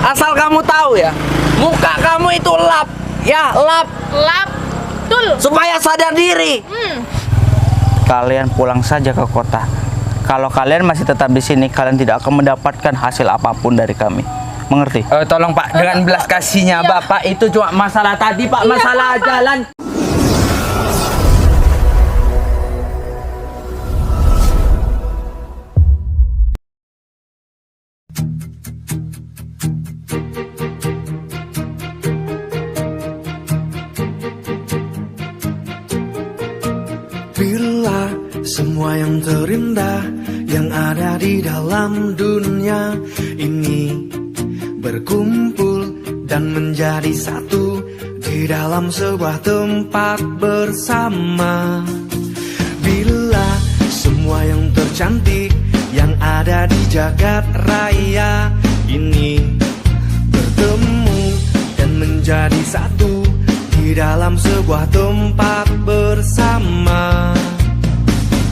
Asal kamu tahu ya, muka kamu itu lap, ya lap, Betul. supaya sadar diri. Kalian pulang saja ke kota. Kalau kalian masih tetap di sini, kalian tidak akan mendapatkan hasil apapun dari kami. Mengerti? Tolong Pak, dengan belas kasihnya Bapak itu cuma masalah tadi Pak, masalah jalan. Bila semua yang terindah yang ada di dalam dunia ini berkumpul dan menjadi satu di dalam sebuah tempat bersama. Bila semua yang tercantik yang ada di jagat raya ini bertemu dan menjadi satu di dalam sebuah tempat bersama.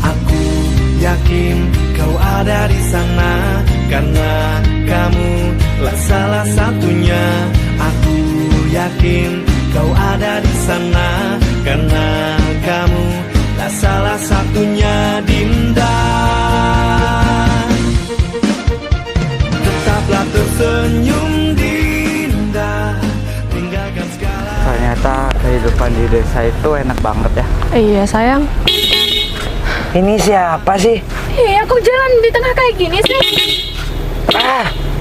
Aku yakin kau ada di sana karena kamu lah salah satunya. Aku yakin kau ada di sana karena kamu lah salah satunya, Dinda. Tetaplah tersenyum, Dinda. Tinggalkan segala. Ternyata kehidupan di desa itu enak banget ya. Iya sayang. Ini siapa sih? Iya, kok jalan di tengah kayak gini sih?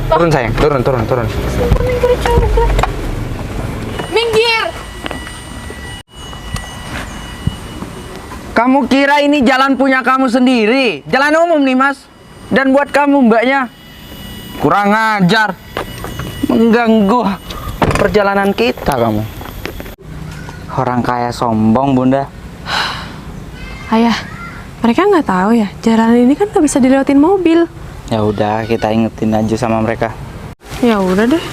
Turun sayang, turun. Minggir juga. Minggir. Kamu kira ini jalan punya kamu sendiri? Jalan umum nih mas. Dan buat kamu mbaknya. Kurang ajar. Mengganggu perjalanan kita kamu. Orang kaya sombong bunda. Ayah, mereka nggak tahu ya, jalan ini kan nggak bisa dilewatin mobil. Ya udah kita ingetin aja sama mereka. Ya udah deh.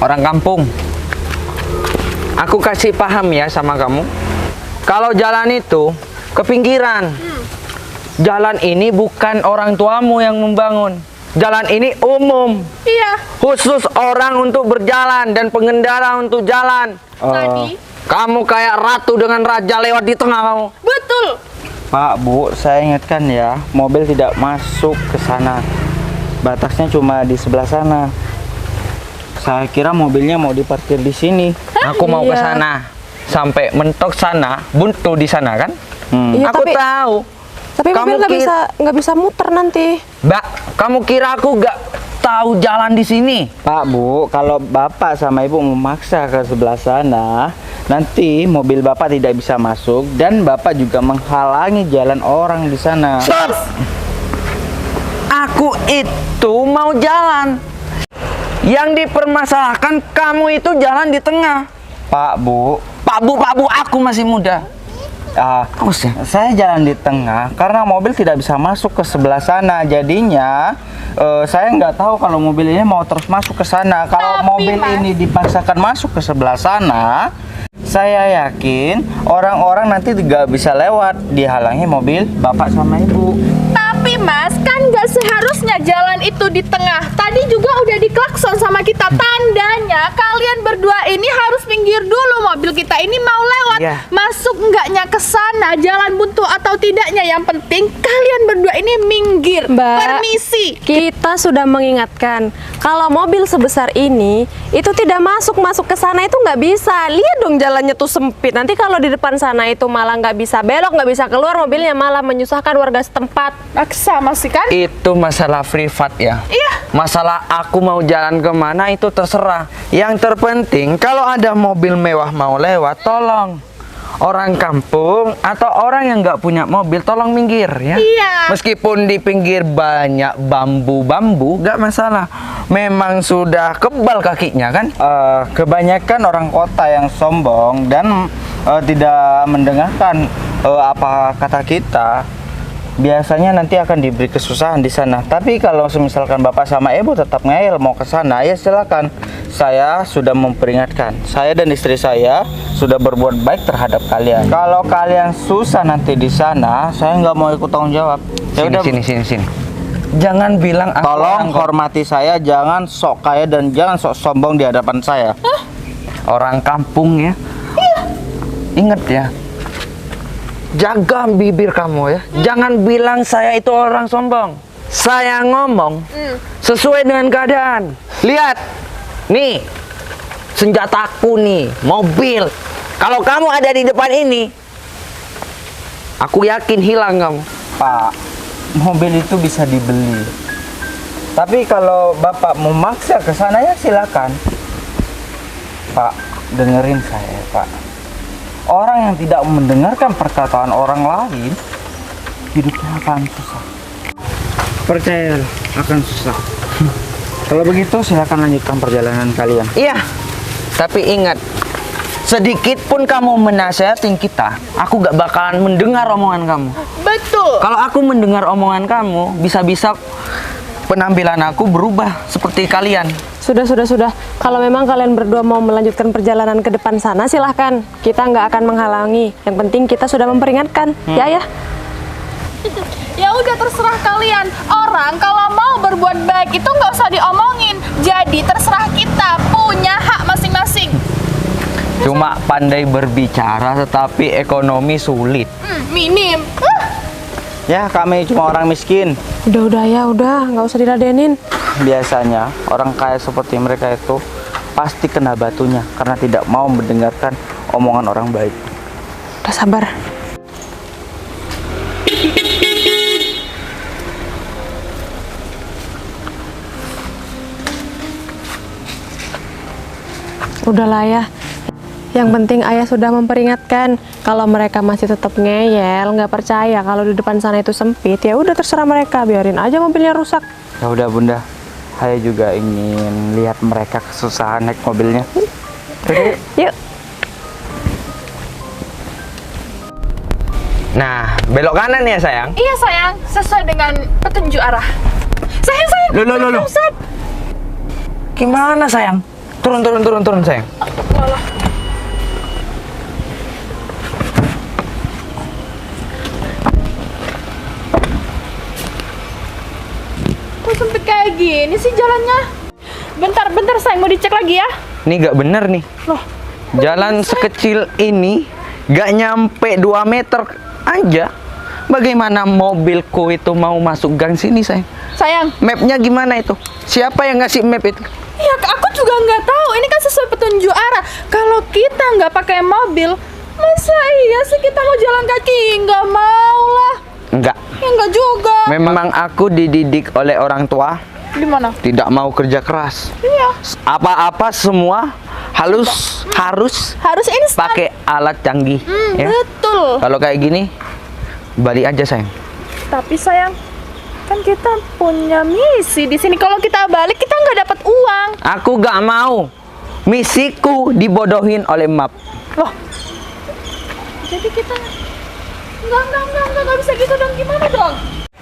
Orang kampung, aku kasih paham ya sama kamu. Kalau jalan itu ke pinggiran. Jalan ini bukan orang tuamu yang membangun. Jalan ini umum. Iya. Khusus orang untuk berjalan dan pengendara untuk jalan. Tadi. Kamu kayak ratu dengan raja lewat di tengah kamu. Betul. Pak, Bu, saya ingatkan ya, mobil tidak masuk ke sana. Batasnya cuma di sebelah sana. Saya kira mobilnya mau diparkir di sini. Aku mau ke Iya. sana. Sampai mentok sana, buntu di sana kan? Iya, Aku tapi- tahu. Tapi Kamu mobil nggak bisa muter nanti. Mbak, kamu kira aku gak tahu jalan di sini? Pak, Bu, kalau Bapak sama Ibu memaksa ke sebelah sana, nanti mobil Bapak tidak bisa masuk dan Bapak juga menghalangi jalan orang di sana. Stop! Aku itu mau jalan. Yang dipermasalahkan kamu itu jalan di tengah. Pak, Bu, aku masih muda. Saya jalan di tengah karena mobil tidak bisa masuk ke sebelah sana. Jadinya saya nggak tahu kalau mobil ini mau terus masuk ke sana. Kalau mobil ini dipaksakan masuk ke sebelah sana, saya yakin orang-orang nanti nggak bisa lewat, dihalangi mobil Bapak sama Ibu. Tapi Mas, kan nggak seharusnya jalan itu di tengah. Tadi juga udah diklakson sama kita. Tandanya kalian berdua ini harus minggir dulu. Mobil kita ini mau lewat. Iya. Masuk enggaknya ke sana, jalan buntu atau tidaknya, yang penting kalian berdua ini minggir. Mbak, Permisi. kita sudah mengingatkan kalau mobil sebesar ini itu tidak masuk ke sana, itu nggak bisa. Lihat dong jalannya tuh sempit. Nanti kalau di depan sana itu malah nggak bisa belok, nggak bisa keluar, mobilnya malah menyusahkan warga setempat. Maksa masih kan? Itu masalah privat ya. Iya. Masalah aku mau jalan kemana itu terserah. Yang terpenting kalau ada mobil mewah mau lewat, tolong orang kampung atau orang yang nggak punya mobil tolong minggir ya. Iya. Meskipun di pinggir banyak bambu-bambu, nggak masalah. Memang sudah kebal kakinya kan. Kebanyakan orang kota yang sombong dan tidak mendengarkan apa kata kita. Biasanya nanti akan diberi kesusahan di sana. Tapi kalau misalkan Bapak sama Ibu tetap ngeyel mau ke sana, ya silakan. Saya sudah memperingatkan. Saya dan istri saya sudah berbuat baik terhadap kalian. Kalau kalian susah nanti di sana, saya nggak mau ikut tanggung jawab. Ya udah. Sini. Jangan bilang aku Tolong hormati saya, jangan sok kaya dan jangan sok sombong di hadapan saya. orang kampung ya. Ingat ya. Jaga bibir kamu ya. Jangan bilang saya itu orang sombong. Saya ngomong sesuai dengan keadaan. Lihat. Nih. Senjataku nih, mobil. Kalau kamu ada di depan ini, aku yakin hilang kamu. Pak, mobil itu bisa dibeli. Tapi kalau Bapak memaksa ke sana ya silakan. Pak, dengerin saya, Pak. Orang yang tidak mendengarkan perkataan orang lain, hidupnya akan susah. Percayalah, akan susah. Kalau begitu silakan lanjutkan perjalanan kalian. Iya. Tapi ingat, sedikit pun kamu menasehatin kita, aku gak bakalan mendengar omongan kamu. Betul. Kalau aku mendengar omongan kamu, bisa-bisa penampilan aku berubah seperti kalian. Sudah. Kalau memang kalian berdua mau melanjutkan perjalanan ke depan sana, silahkan. Kita nggak akan menghalangi. Yang penting kita sudah memperingatkan. Ya. Ya udah terserah kalian. Orang kalau mau berbuat baik itu nggak usah diomongin. Jadi terserah kita, punya hak masing-masing. Cuma pandai berbicara tetapi ekonomi sulit. Minim. Ya, kami cuma orang miskin. Udah, nggak usah diladenin. Biasanya orang kaya seperti mereka itu pasti kena batunya karena tidak mau mendengarkan omongan orang baik. Udah sabar. Udahlah ya. Yang penting ayah sudah memperingatkan. Kalau mereka masih tetap ngeyel, nggak percaya kalau di depan sana itu sempit, ya udah terserah mereka, biarin aja mobilnya rusak. Ya udah Bunda, saya juga ingin lihat mereka kesusahan naik mobilnya. Yuk. Nah, belok kanan ya sayang. Iya sayang, sesuai dengan petunjuk arah. Sayang. Loh. Gimana sayang? Turun sayang. Walah. Kok sempit kayak gini sih jalannya? Bentar sayang, mau dicek lagi ya. Ini gak bener nih. Loh, Jalan sekecil ini gak nyampe 2 meter aja. Bagaimana mobilku itu mau masuk gang sini sayang? sayang. Mapnya gimana itu? Siapa yang ngasih map itu? Ya aku juga nggak tahu. Ini kan sesuai petunjuk arah. Kalau kita nggak pakai mobil, masa iya sih kita mau jalan kaki? Nggak mau lah. Enggak. Ya nggak juga. Memang aku dididik oleh orang tua Di mana? tidak mau kerja keras. Iya. Apa-apa semua harus Harus instan. pakai alat canggih. Ya. Betul. Kalau kayak gini, balik aja sayang. Tapi sayang, kan kita punya misi di sini. Kalau kita balik, kita nggak dapat uang. Aku gak mau misiku dibodohin oleh map. Loh. Jadi kita nggak bisa gitu dong. Gimana dong?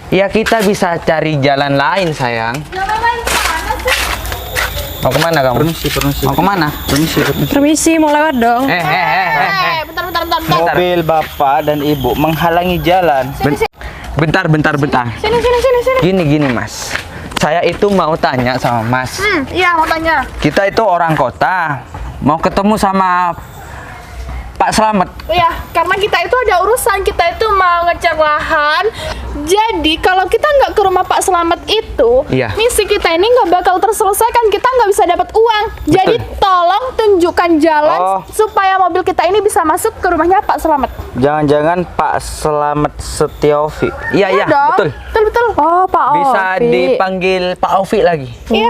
Ya kita bisa cari jalan lain sayang. Jalan lain kemana sih? Mau kemana kamu? Permisi. Mau kemana? Permisi, mau lewat dong. Bentar. Mobil Bapak dan Ibu menghalangi jalan. Bentar. Sini. Gini mas. Saya itu mau tanya sama mas. Iya mau tanya. Kita itu orang kota, mau ketemu sama Pak Slamet. Iya, karena kita itu ada urusan, kita itu mau ngecek lahan. Jadi kalau kita nggak ke rumah Pak Slamet itu, Iya. misi kita ini nggak bakal terselesaikan. Kita nggak bisa dapat uang. Jadi tolong tunjukkan jalan Oh. supaya mobil kita ini bisa masuk ke rumahnya Pak Slamet. Jangan-jangan Pak Slamet Setiovi. Iya, dong. betul. Oh, Pak Bisa Ovi. dipanggil Pak Ovi lagi. Iya.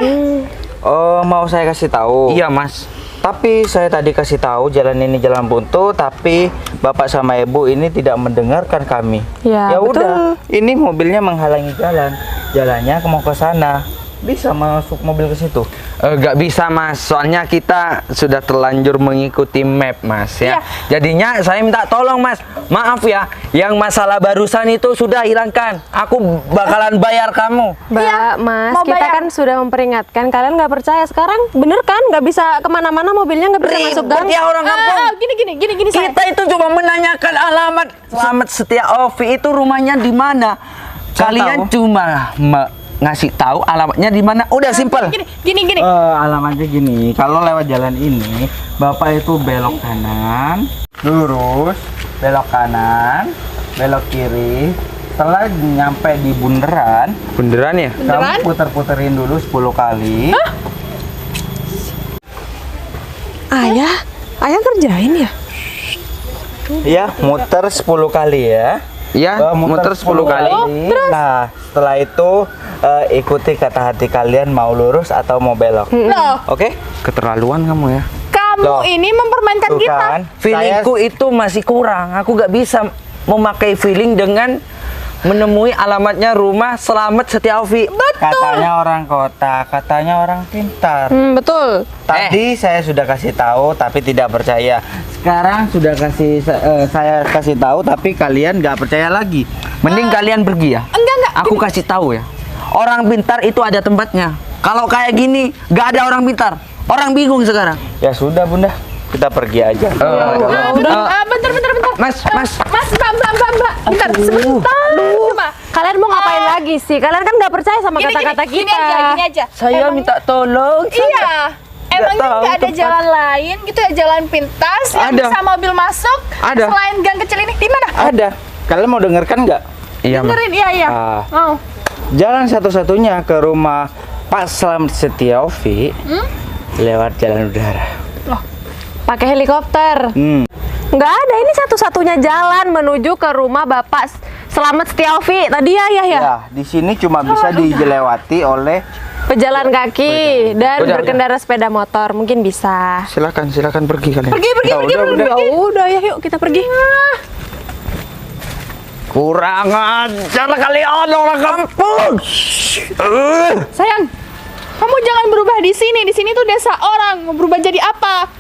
Oh, mau saya kasih tahu. Iya mas. Tapi saya tadi kasih tahu jalan ini jalan buntu, tapi Bapak sama Ibu ini tidak mendengarkan kami. Ya, Udah, ini mobilnya menghalangi jalan. Jalannya mau ke sana. Bisa masuk mobil ke situ. Gak bisa mas, soalnya kita sudah terlanjur mengikuti map mas ya. Iya. Jadinya saya minta tolong mas, maaf ya, yang masalah barusan itu sudah hilangkan. Aku bakalan bayar kamu. Mbak, Mas, mau kita bayar. kan sudah memperingatkan. Kalian nggak percaya. Sekarang bener kan? Nggak bisa kemana-mana, mobilnya nggak bisa masuk gang. Ya orang kampung. Gini sayang. Kita itu cuma menanyakan alamat Slamet Setiovi itu rumahnya di mana. Kalian tahu. cuma ngasih tahu alamatnya di mana. Udah simpel. Gini. Alamatnya gini, kalau lewat jalan ini, Bapak itu belok kanan, lurus, belok kanan, belok kiri. Setelah nyampe di bundaran, Beneran ya? Beneran? kamu puter-puterin dulu 10 kali. Ayah kerjain ya? Ya, muter 10 kali ya. Iya, muter 10 kali. Nah, setelah itu ikuti kata hati kalian mau lurus atau mau belok. Loh, Oke? Keterlaluan kamu ya. kamu Loh, ini mempermainkan Tuh kita. kan, Feelingku itu masih kurang. Aku gak bisa memakai feeling dengan menemui alamatnya rumah Selamat Setiawi. katanya orang kota, katanya orang pintar. Betul. Tadi saya sudah kasih tahu tapi tidak percaya. Sekarang sudah saya kasih tahu tapi kalian nggak percaya lagi. Mending kalian pergi ya. Enggak. Aku kasih tahu ya. Orang pintar itu ada tempatnya. Kalau kayak gini, gak ada orang pintar. Orang bingung sekarang. Ya sudah Bunda, kita pergi aja. Bentar. Mas. Mbak. Bentar, sebentar. Coba. Kalian mau ngapain lagi sih? Kalian kan nggak percaya sama kata-kata Gini kita. aja. Saya minta tolong. Iya. Emangnya tahu nggak ada tempat. jalan lain gitu ya, jalan pintas yang Ada. bisa mobil masuk Ada. selain gang kecil ini? Di mana? Ada. Kalian mau dengarkan nggak? Iya, Mas. Dengerin, iya. Ah. Oh. Jalan satu-satunya ke rumah Pak Selamat Setiawi lewat jalan udara. Pakai helikopter. Nggak ada, ini satu-satunya jalan menuju ke rumah Bapak Selamat Setiawi. Tadi ya. Ya, di sini cuma bisa dilewati oleh Pejalan kaki dan Udah. berkendara sepeda motor. Mungkin bisa. Silakan pergi kalian. Pergi. Ya udah ya, yuk kita pergi. Kurang ajar kalian orang kampung. Sayang, kamu jangan berubah di sini. Di sini tuh desa orang. Mau berubah jadi apa?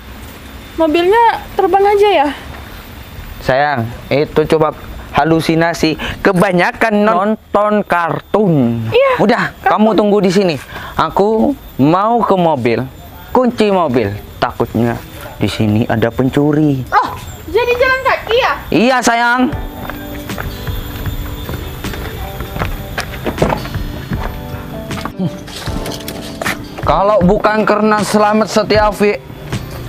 Mobilnya terbang aja ya. Sayang, itu coba halusinasi. Kebanyakan nonton kartun. Iya, Udah, kamu tunggu di sini. Aku mau ke mobil. Kunci mobil. Takutnya di sini ada pencuri. Oh, jadi jalan kaki ya? Iya, sayang. Kalau bukan karena Selamat Setiawi,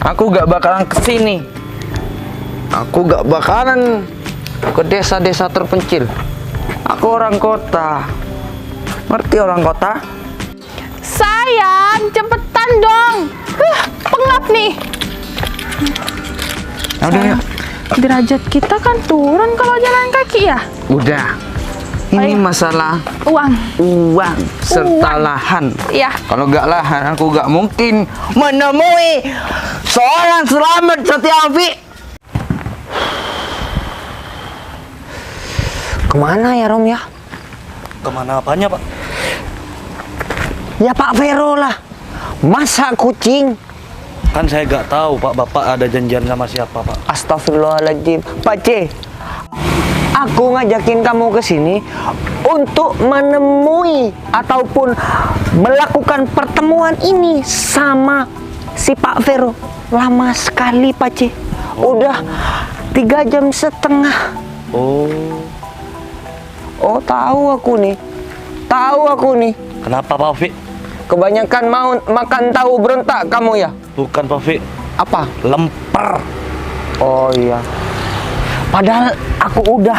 aku gak bakalan kesini. Aku gak bakalan ke desa-desa terpencil. Aku orang kota. Ngerti orang kota? Sayang, cepetan dong. Pengap nih. Ya udah, yuk. Derajat kita kan turun kalau jalan kaki ya. Udah. Ini masalah Uang. serta lahan. Iya. Kalau nggak lahan, aku nggak mungkin menemui seorang Selamat Setiawi. Kemana ya, Rom ya? Kemana apanya Pak? Ya Pak Vero lah. Masa kucing? Kan saya nggak tahu Pak, Bapak ada janjian sama siapa Pak? Astagfirullahaladzim. Pak C, aku ngajakin kamu ke sini untuk menemui ataupun melakukan pertemuan ini sama si Pak Vero. Lama sekali Pak C. Udah 3 jam setengah. Oh, tahu aku nih. Kenapa Pak Fi? Kebanyakan mau makan tahu berontak kamu ya? Bukan Pak Fi, Apa? lemper. Oh iya. Padahal aku udah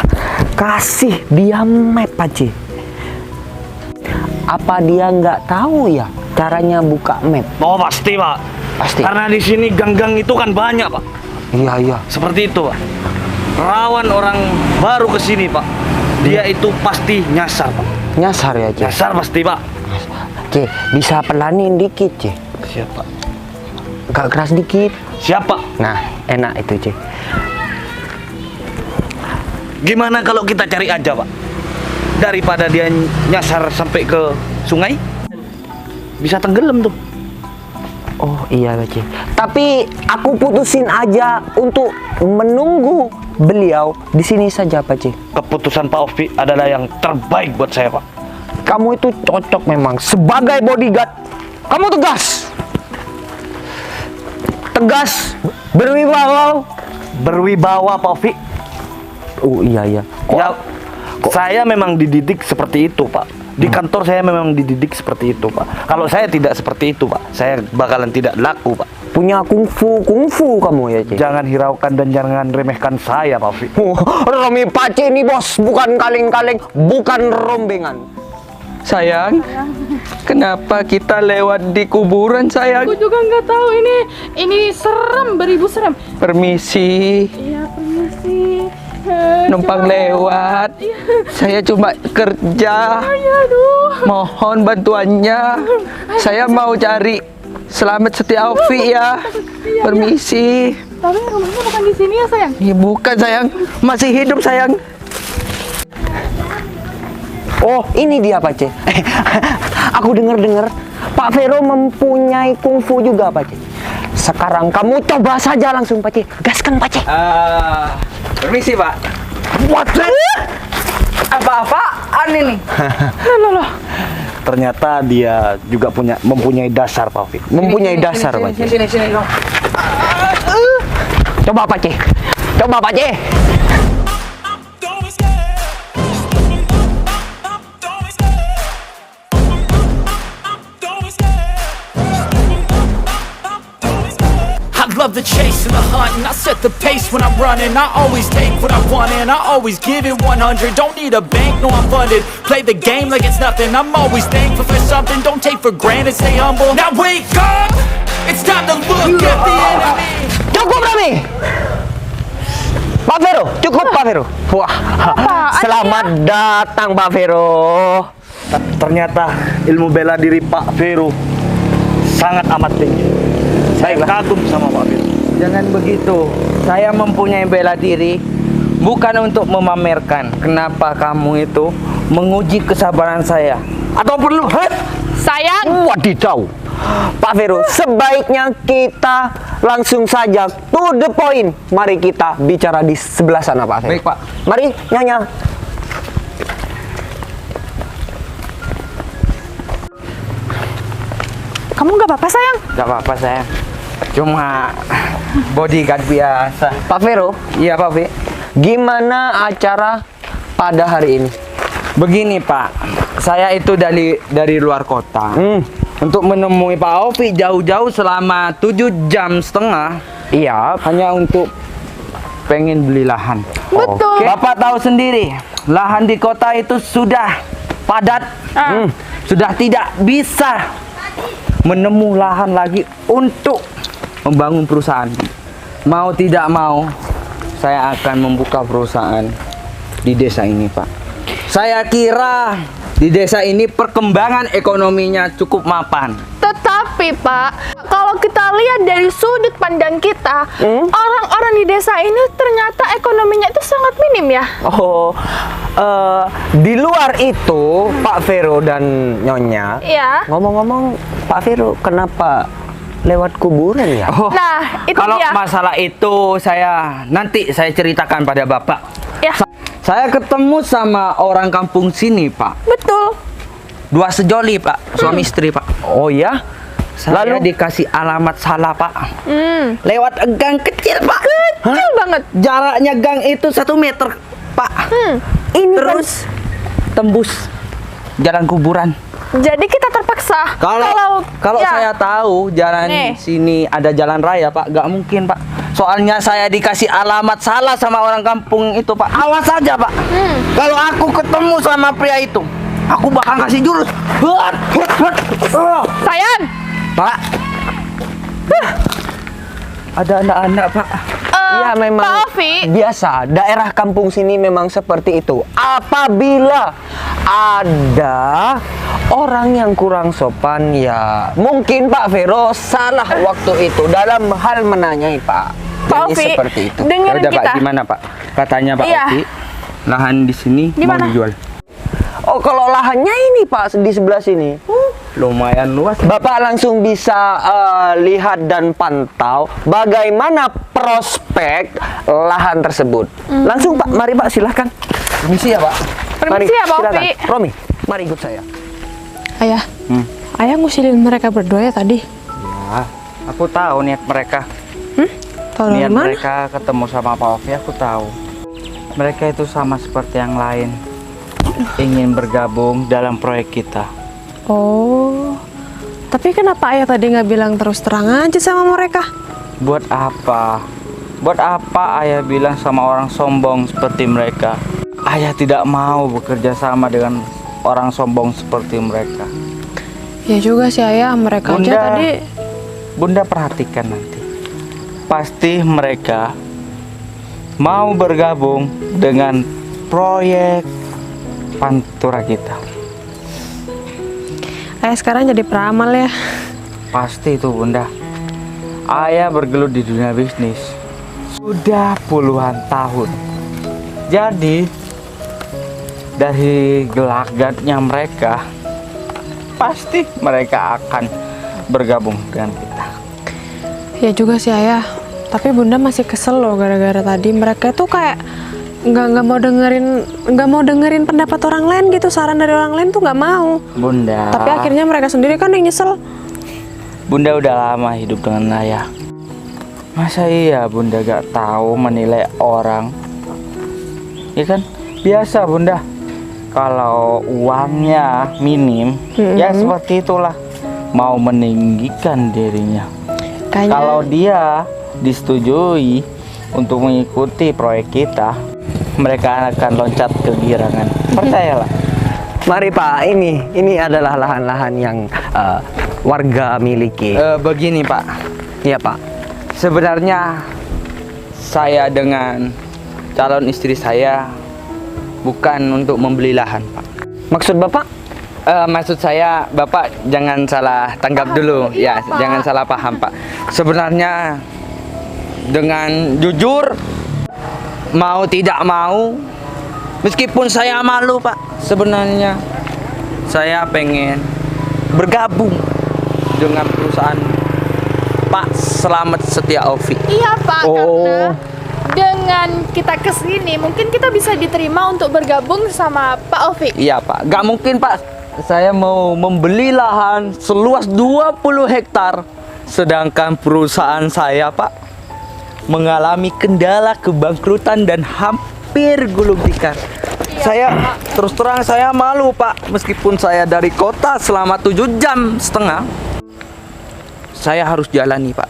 kasih dia map Pak C. Apa dia nggak tahu ya caranya buka map? Oh pasti Pak. Pasti. Karena di sini gang-gang itu kan banyak Pak. Iya. Seperti itu Pak. Rawan orang baru ke sini Pak. Dia itu pasti nyasar Pak. Nyasar ya C. Nyasar pasti Pak. C, bisa pelanin dikit C. Siapa? Gak keras dikit. Siapa? Nah, enak itu C. Gimana kalau kita cari aja Pak? Daripada dia nyasar sampai ke sungai, bisa tenggelam tuh. Oh iya Pak C. Tapi aku putusin aja untuk menunggu beliau di sini saja Pak C. Keputusan Pak Ovi adalah yang terbaik buat saya Pak. Kamu itu cocok memang sebagai bodyguard. Kamu tegas. Berwibawa. Berwibawa Pak Ovi. Oh iya. Ya, saya memang dididik seperti itu Pak. Di kantor saya memang dididik seperti itu, Pak. Kalau saya tidak seperti itu, Pak, saya bakalan tidak laku, Pak. Punya kungfu kamu ya, Cik? Jangan hiraukan dan jangan remehkan saya, Pak Fi. Romi Pace ini bos, bukan kaleng-kaleng, bukan rombengan. Sayang, kenapa kita lewat di kuburan, sayang? Aku juga nggak tahu ini serem, beribu serem. Permisi, Iya, permisi. numpang lewat. Saya cuma kerja. Aduh. Mohon bantuannya. Saya mau cari Selamat Setiaofi ya. Permisi. Tapi rumahnya bukan di sini ya, sayang. Ya, bukan sayang, masih hidup sayang. Oh, ini dia Pak C. Aku dengar-dengar Pak Vero mempunyai kungfu juga Pak C. Sekarang kamu coba saja langsung Pak C. Gaskan Pak C. Permisi Pak. What? Apa-apaan ini? Loh. Ternyata dia juga mempunyai dasar, Pak Fi. Mempunyai dasar Pak C. Sini. Coba Pak C. Coba Pak C. I love the chase and the hunt, and I set the pace when I'm running. I always take what I want and I always give it 100. Don't need a bank, no I'm funded. Play the game like it's nothing. I'm always thankful for something. Don't take for granted, stay humble. Now wake up, it's time to look at the enemy. Cukup Rami. Pak Vero, cukup Pak Vero. Wah, selamat datang Pak Vero. Ternyata ilmu bela diri Pak Vero sangat amat tinggi. Saya kagum sama Pak Vero. Jangan begitu. Saya mempunyai bela diri bukan untuk memamerkan. Kenapa kamu itu menguji kesabaran saya? Atau perlu? Sayang. Wadidaw. Pak Vero, sebaiknya kita langsung saja to the point. Mari kita bicara di sebelah sana Pak Vero. Baik, Pak. Mari, Nyonya. Kamu nggak apa-apa, sayang? Gak apa-apa sayang. Cuma bodyguard biasa. Pak Vero, Iya Pak Fi. gimana acara pada hari ini? Begini Pak, saya itu dari luar kota. Untuk menemui Pak Ovi jauh-jauh selama 7,5 jam. Iya, Hanya untuk pengen beli lahan. Betul. Bapak tahu sendiri, lahan di kota itu sudah padat. Sudah tidak bisa menemu lahan lagi untuk membangun perusahaan. Mau tidak mau, saya akan membuka perusahaan di desa ini, Pak. Saya kira di desa ini perkembangan ekonominya cukup mapan. Tetapi Pak, kalau kita lihat dari sudut pandang kita, orang-orang di desa ini ternyata ekonominya itu sangat minim ya. Oh, di luar itu Pak Vero dan Nyonya. Iya. Ngomong-ngomong, Pak Vero kenapa lewat kuburan ya? Oh, Nah, itu kalau dia. masalah itu nanti saya ceritakan pada Bapak. Ya, Saya ketemu sama orang kampung sini, Pak. betul. Dua sejoli, Pak. Suami istri, Pak. Oh ya? Saya Lalu? dikasih alamat salah, Pak. Lewat gang kecil, Pak. Kecil banget. Jaraknya gang itu 1 meter, Pak. Ini Terus tembus jalan kuburan. Jadi kita terpaksa. Kalau ya, saya tahu jalan Nih. sini ada jalan raya, Pak, nggak mungkin, Pak. Soalnya saya dikasih alamat salah sama orang kampung itu, Pak. Awas saja, Pak. Kalau aku ketemu sama pria itu, aku bakal kasih jurus. sayang. Pak. Ada anak-anak, Pak. Ya memang Pak Ovi. biasa, daerah kampung sini memang seperti itu. Apabila ada orang yang kurang sopan, ya mungkin Pak Vero salah waktu itu dalam hal menanyai Pak. Pak Jadi Ovi, seperti itu. dengerin Yaudah, Pak, kita. gimana, Pak? Katanya Pak Iya. Ovi, lahan di sini Di mau mana? dijual. Oh, kalau lahannya ini Pak di sebelah sini. Lumayan luas. Bapak langsung bisa lihat dan pantau bagaimana prospek lahan tersebut. Langsung Pak, mari Pak silahkan. Permisi ya, Pak. Permisi ya, Pak silakan. Ovi. Romi, mari ikut saya. Ayah, ayah ngusilin mereka berdua ya tadi. Ya, aku tahu niat mereka. Tahu dari Niat mana? mereka ketemu sama Pak Ovi, aku tahu. Mereka itu sama seperti yang lain. ingin bergabung dalam proyek kita. Oh, tapi kenapa ayah tadi nggak bilang terus terang aja sama mereka? Buat apa? Buat apa ayah bilang sama orang sombong seperti mereka? Ayah tidak mau bekerja sama dengan orang sombong seperti mereka. Ya juga sih ayah, mereka aja tadi. Bunda perhatikan nanti. Pasti mereka mau bergabung dengan proyek Pantura kita. Ayah sekarang jadi peramal ya. Pasti itu Bunda. Ayah bergelut di dunia bisnis sudah puluhan tahun. Jadi dari gelagatnya mereka, pasti mereka akan bergabung dengan kita. Ya juga sih ayah. Tapi Bunda masih kesel loh gara-gara tadi mereka tuh kayak nggak mau dengerin pendapat orang lain gitu, saran dari orang lain tuh nggak mau. Bunda. Tapi akhirnya mereka sendiri kan yang nyesel. Bunda udah lama hidup dengan ayah. Masa iya Bunda gak tahu menilai orang? Ya kan? Biasa Bunda. Kalau uangnya minim, ya seperti itulah. Mau meninggikan dirinya. Kayaknya Kalau dia disetujui untuk mengikuti proyek kita, mereka akan loncat ke girangan. Percayalah. Mari Pak, ini adalah lahan-lahan yang warga miliki. Begini Pak. Iya Pak. Sebenarnya saya dengan calon istri saya bukan untuk membeli lahan, Pak. Maksud Bapak? Maksud saya, Bapak jangan salah tanggap dulu, ya, Pak. jangan salah paham, Pak. Sebenarnya dengan jujur, mau tidak mau, meskipun saya malu, Pak. Sebenarnya saya pengen bergabung dengan perusahaan Pak Slamet Setia Ovi. Iya Pak, Oh. karena dengan kita kesini mungkin kita bisa diterima untuk bergabung sama Pak Ovi. Iya Pak, gak mungkin Pak. Saya mau membeli lahan seluas 20 hektar. Sedangkan perusahaan saya Pak mengalami kendala kebangkrutan dan hampir gulung tikar. Saya terus terang saya malu Pak. Meskipun saya dari kota selama 7,5 jam, saya harus jalani Pak.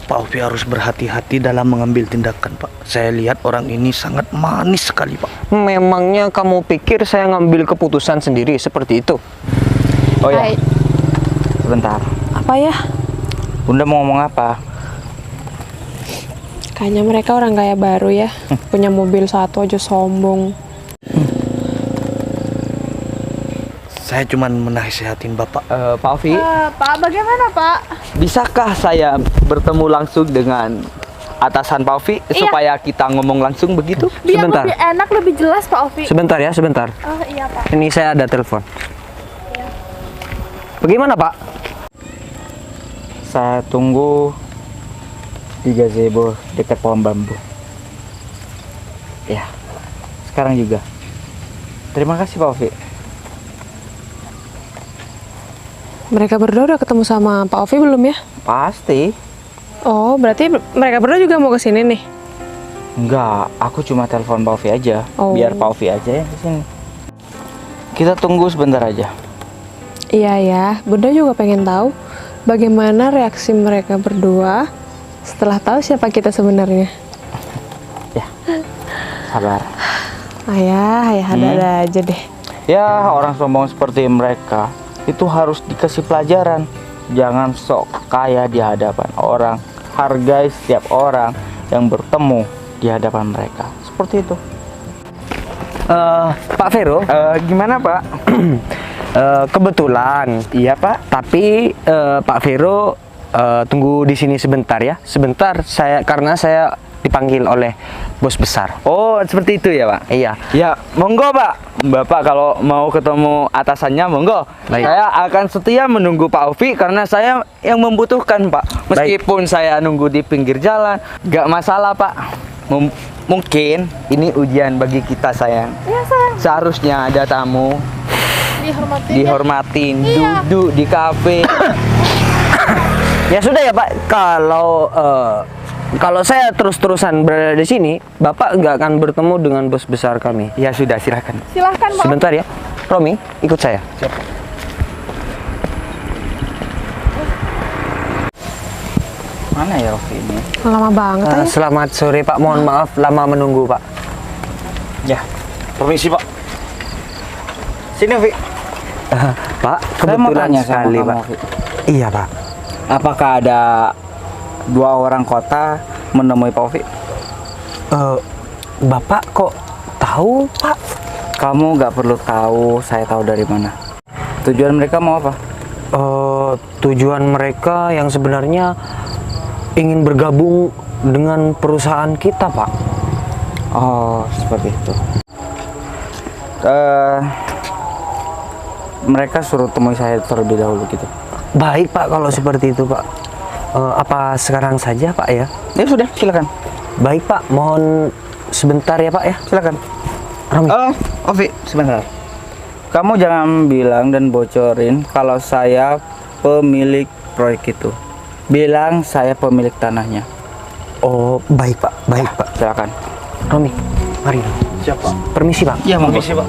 Pak Ovi harus berhati-hati dalam mengambil tindakan, Pak. Saya lihat orang ini sangat manis sekali, Pak. Memangnya kamu pikir saya ngambil keputusan sendiri seperti itu? Oh ya, Hai. sebentar. Apa ya? Bunda mau ngomong apa? Kayaknya mereka orang kaya baru ya. Punya mobil satu aja sombong. Saya cuma menasihatin Bapak. Pak Ovi, Pak, bagaimana Pak? bisakah saya bertemu langsung dengan atasan Pak Ovi supaya kita ngomong langsung begitu? Biar Sebentar. lebih enak, lebih jelas Pak Ovi. Sebentar ya, sebentar. Oh iya Pak. Ini saya ada telepon. Bagaimana Pak? Saya tunggu di gazebo dekat pohon bambu. Ya, sekarang juga. Terima kasih Pak Ovi. Mereka berdua udah ketemu sama Pak Ovi belum ya? Pasti. Oh, berarti mereka berdua juga mau ke sini nih. Enggak, aku cuma telepon Pak Ovi aja. Oh. Biar Pak Ovi aja yang kesini. Kita tunggu sebentar aja. Iya ya, Bunda juga pengen tahu bagaimana reaksi mereka berdua setelah tahu siapa kita sebenarnya. Ya, sabar. Ayah, ada-ada aja deh. Ya, orang sombong seperti mereka itu harus dikasih pelajaran. Jangan sok kaya di hadapan orang. Hargai setiap orang yang bertemu di hadapan mereka. Seperti itu. Pak Vero, Gimana Pak? kebetulan, Iya Pak. tapi Pak Vero tunggu di sini sebentar ya. Sebentar, karena saya dipanggil oleh bos besar. Oh, seperti itu ya Pak? Iya. Ya, monggo Pak. Bapak kalau mau ketemu atasannya, monggo. Baik. Saya akan setia menunggu Pak Ovi karena saya yang membutuhkan Pak. Meskipun saya nunggu di pinggir jalan, gak masalah Pak. Mungkin ini ujian bagi kita sayang. Iya sayang, Seharusnya ada tamu dihormatin, Iya. duduk di kafe. Ya sudah ya Pak, kalau Kalau saya terus-terusan berada di sini, Bapak nggak akan bertemu dengan bos besar kami. Ya sudah, silakan. Silahkan Pak. Sebentar ya, Romi, ikut saya. Mana ya Ovi ini? Lama banget ya. Selamat sore Pak, mohon maaf lama menunggu Pak. Ya, permisi Pak. Sini Ovi. Pak, Saya mau kebetulan tanya sama sekali kamu, Pak. Ovi. Iya Pak. Apakah ada 2 orang kota menemui Pak Ovi? Bapak kok tahu Pak? Kamu nggak perlu tahu, saya tahu dari mana. Tujuan mereka mau apa? Tujuan mereka yang sebenarnya ingin bergabung dengan perusahaan kita Pak. Oh, seperti itu. Mereka suruh temui saya terlebih dahulu gitu. Baik Pak kalau seperti itu Pak. Apa sekarang saja Pak ya? Ya sudah, silakan. Baik Pak, mohon sebentar ya Pak ya. Silakan. Romi. Ovi, sebentar. Kamu jangan bilang dan bocorin kalau saya pemilik proyek itu. Bilang saya pemilik tanahnya. Oh, baik Pak, baik Pak. Silakan. Romi, mari. Siapa? Permisi Pak. Ya, permisi Pak.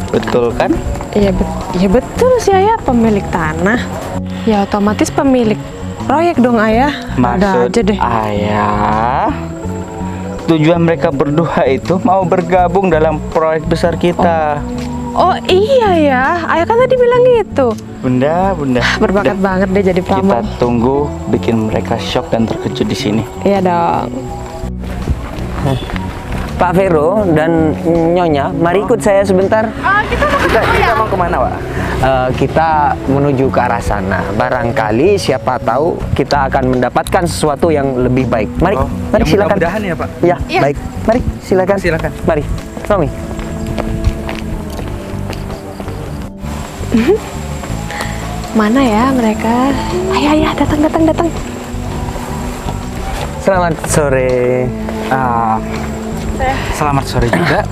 Betul kan? Iya betul sih Ayah, pemilik tanah. Ya otomatis pemilik proyek dong Ayah. Ada aja deh. Ayah, tujuan mereka berdua itu mau bergabung dalam proyek besar kita. Oh iya ya, Ayah kan tadi bilang gitu. Bunda. Berbakat Udah, banget deh jadi kita pramon. tunggu bikin mereka shock dan terkejut di sini. Iya dong. Pak Vero dan Nyonya, mari ikut saya sebentar. Kita mau ketemu ya. Kita mau kemana, Pak? Kita menuju ke arah sana. Barangkali siapa tahu kita akan mendapatkan sesuatu yang lebih baik. Mari, mari yang silakan. mudah-mudahan ya, Pak. Ya, Iya. baik. Mari, silakan. Silakan. Mari, Romi. Mana ya mereka? Ayah, datang. Selamat sore. Selamat sore juga.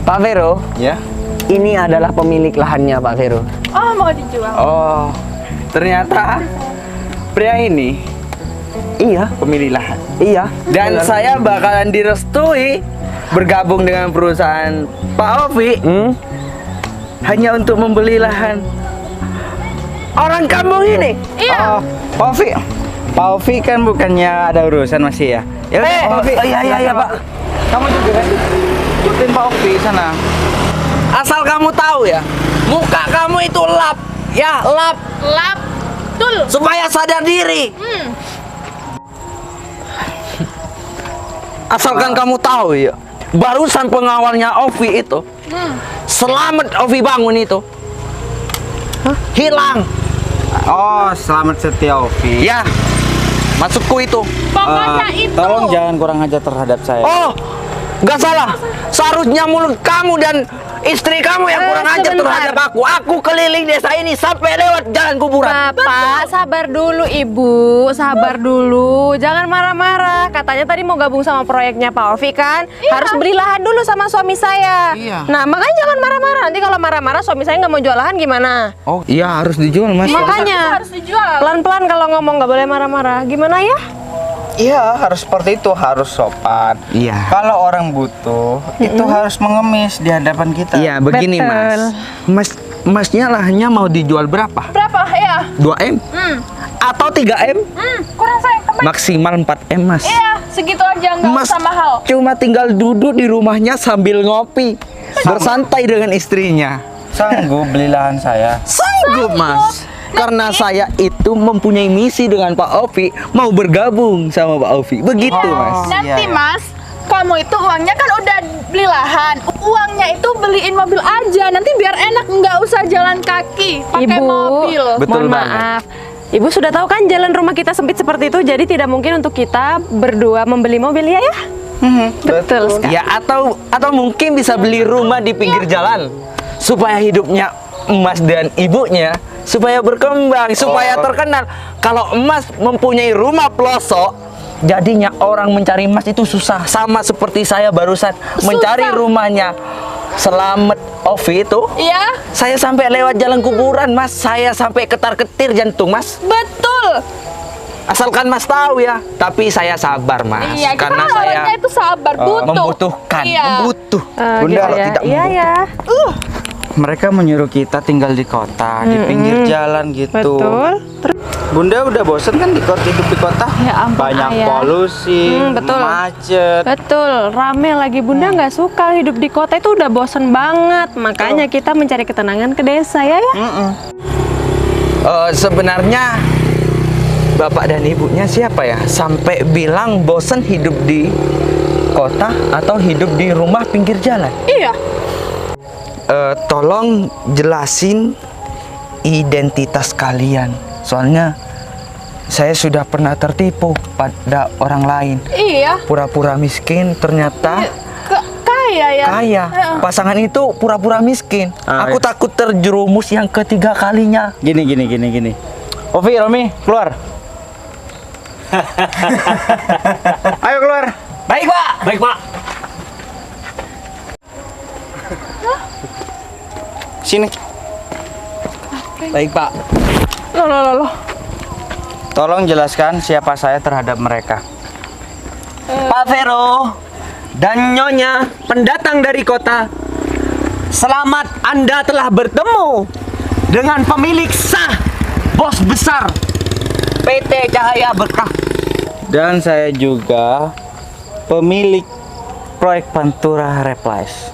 Pak Vero, Ya. ini adalah pemilik lahannya Pak Vero. Oh, mau dijual. Oh, ternyata pria ini Iya, pemilik lahan. iya. Dan Benar. saya bakalan direstui bergabung dengan perusahaan Pak Ovi hanya untuk membeli lahan orang kampung ini. Iya. Oh, Pak Ovi kan bukannya ada urusan masih ya? Ya udah, Pak Ovi. iya, Pak. Kamu juga kan? Ikutin Pak Ovi sana. Asal kamu tahu ya, muka kamu itu lap, ya lap, Lap. Tul. supaya sadar diri. Asalkan kamu tahu ya, barusan pengawalnya Ovi itu, selamat Ovi bangun itu, hilang. Oh, selamat setia Ovi. Ya, masukku itu. Pokoknya itu. Tolong jangan kurang ajar terhadap saya. Oh, nggak salah. Seharusnya mulut kamu dan istri kamu yang kurang ajar sebentar. terhadap aku. Aku keliling desa ini sampai lewat jalan kuburan. Bapak, sabar dulu Ibu, sabar dulu. Jangan marah-marah. Katanya tadi mau gabung sama proyeknya Pak Ovi kan? Harus beli lahan dulu sama suami saya. Iya. Nah, makanya jangan marah-marah. Nanti kalau marah-marah suami saya nggak mau jual lahan gimana? Oh, iya harus dijual, Mas. Makanya Harus dijual. pelan-pelan kalau ngomong nggak boleh marah-marah. Gimana ya? Iya, harus seperti itu, harus sopan. Iya. Kalau orang butuh, itu harus mengemis di hadapan kita. Iya, begini Betul. Masnya lahannya mau dijual berapa? Berapa? Ya. 2M? Atau 3M? Kurang sayang teman. Maksimal 4M, Mas. Iya, segitu aja nggak Mas usah mahal. cuma tinggal duduk di rumahnya sambil ngopi, bersantai dengan istrinya. Sanggup beli lahan saya. Sanggup, Mas. Karena saya itu mempunyai misi dengan Pak Ovi, mau bergabung sama Pak Ovi. Begitu, Mas. Nanti iya. Mas, kamu itu uangnya kan udah beli lahan. Uangnya itu beliin mobil aja. Nanti biar enak, nggak usah jalan kaki, pakai Ibu, mobil. Betul mohon banget. maaf. Ibu sudah tahu kan jalan rumah kita sempit seperti itu, jadi tidak mungkin untuk kita berdua membeli mobil ya ya? Betul sekali. Ya atau mungkin bisa beli rumah di pinggir jalan supaya hidupnya emas dan ibunya supaya berkembang, supaya terkenal. Kalau emas mempunyai rumah pelosok, jadinya orang mencari emas itu susah. Sama seperti saya barusan mencari rumahnya Selamat Ovi itu. Iya, Saya sampai lewat jalan kuburan, Mas. Saya sampai ketar-ketir jantung, Mas. betul. Asalkan Mas tahu ya. Tapi saya sabar, Mas. Iya, kita karena kan saya orangnya itu sabar, butuh. membutuhkan, Iya. membutuh. Bunda, gitu kalau ya. tidak Iya ya. Mereka menyuruh kita tinggal di kota, di pinggir jalan gitu. Betul. Bunda udah bosen kan hidup di kota? Ya ampun, Banyak Ayah. polusi, Betul. macet. Betul, rame lagi. Bunda nggak suka hidup di kota, itu udah bosen banget. Makanya kita mencari ketenangan ke desa ya. Sebenarnya bapak dan ibunya siapa ya? Sampai bilang bosen hidup di kota atau hidup di rumah pinggir jalan. Iya. Tolong jelasin identitas kalian. Soalnya saya sudah pernah tertipu pada orang lain. Iya. Pura-pura miskin, ternyata Kaya ya. kaya. Pasangan itu pura-pura miskin. Aku takut terjerumus yang ketiga kalinya. Gini. Ovi, Romi, keluar. Ayo keluar. Baik, Pak. Baik, Pak. Sini. Baik, Pak. Loh. Tolong jelaskan siapa saya terhadap mereka. Pak Vero dan Nyonya, pendatang dari kota. Selamat, Anda telah bertemu dengan pemilik sah, bos besar PT Cahaya Berkah. Dan saya juga pemilik proyek Pantura Replies.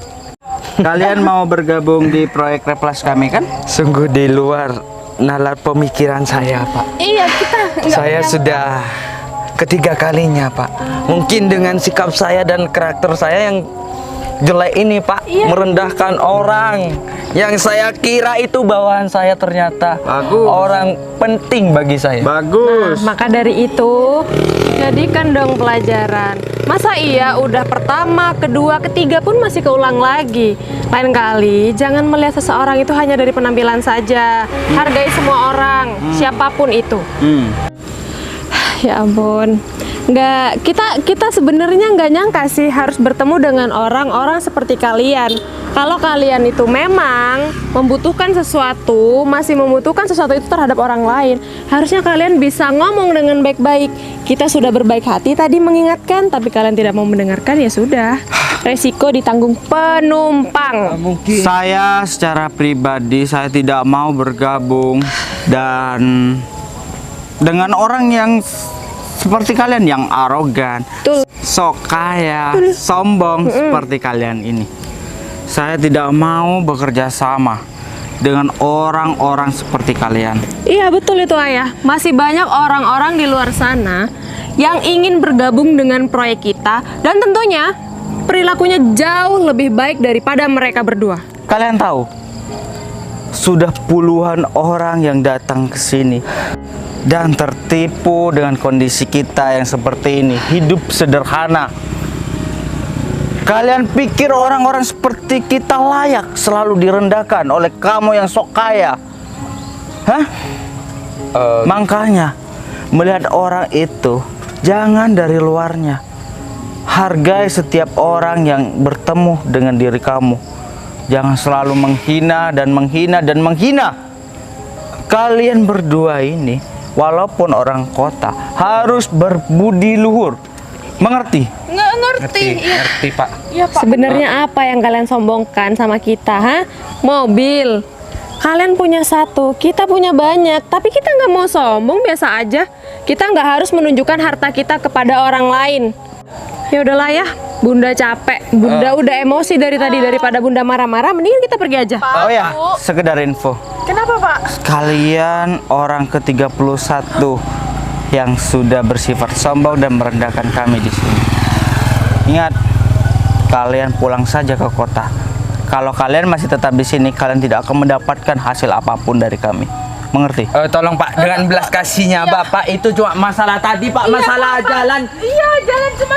Kalian mau bergabung di proyek Replies kami kan? Sungguh di luar nalar pemikiran saya, Pak. Iya, kita nggak Saya punya- sudah ketiga kalinya, Pak. Mungkin dengan sikap saya dan karakter saya yang jelek ini, Pak, merendahkan orang. Yang saya kira itu bawahan saya ternyata Bagus. orang penting bagi saya. Bagus. Maka dari itu, jadikan dong pelajaran. Masa iya udah pertama, kedua, ketiga pun masih keulang lagi. Lain kali, jangan melihat seseorang itu hanya dari penampilan saja. Hargai semua orang, siapapun itu. Ya ampun, kita sebenarnya nggak nyangka sih harus bertemu dengan orang-orang seperti kalian. Kalau kalian itu memang membutuhkan sesuatu, masih membutuhkan sesuatu itu terhadap orang lain, harusnya kalian bisa ngomong dengan baik-baik. Kita sudah berbaik hati tadi mengingatkan, tapi kalian tidak mau mendengarkan, ya sudah. Resiko ditanggung penumpang. Saya secara pribadi saya tidak mau bergabung dan dengan orang yang seperti kalian yang arogan, Betul. sok kaya, sombong seperti kalian ini. Saya tidak mau bekerja sama dengan orang-orang seperti kalian. Iya betul itu Ayah. Masih banyak orang-orang di luar sana yang ingin bergabung dengan proyek kita dan tentunya perilakunya jauh lebih baik daripada mereka berdua. Kalian tahu, sudah puluhan orang yang datang ke sini dan tertipu dengan kondisi kita yang seperti ini, hidup sederhana. Kalian pikir orang-orang seperti kita layak selalu direndahkan oleh kamu yang sok kaya? Hah? Makanya melihat orang itu jangan dari luarnya. Hargai setiap orang yang bertemu dengan diri kamu. Jangan selalu menghina dan menghina dan menghina. Kalian berdua ini walaupun orang kota harus berbudi luhur. Mengerti? Nggak ngerti. Iya. Ngerti, Pak. Iya, Pak. Sebenarnya apa yang kalian sombongkan sama kita, ha? Mobil. Kalian punya satu, kita punya banyak, tapi kita nggak mau sombong, biasa aja. Kita nggak harus menunjukkan harta kita kepada orang lain. Ya udahlah ya, Bunda capek. Bunda udah emosi dari tadi, daripada Bunda marah-marah, mendingan kita pergi aja. Oh ya, sekedar info. Kenapa, Pak? Kalian orang ke-31 yang sudah bersifat sombong dan merendahkan kami di sini. Ingat, kalian pulang saja ke kota. Kalau kalian masih tetap di sini, kalian tidak akan mendapatkan hasil apapun dari kami. Mengerti? Tolong Pak, dengan belas kasihnya Bapak itu cuma masalah tadi Pak, masalah Pak. jalan. Iya, jalan cuma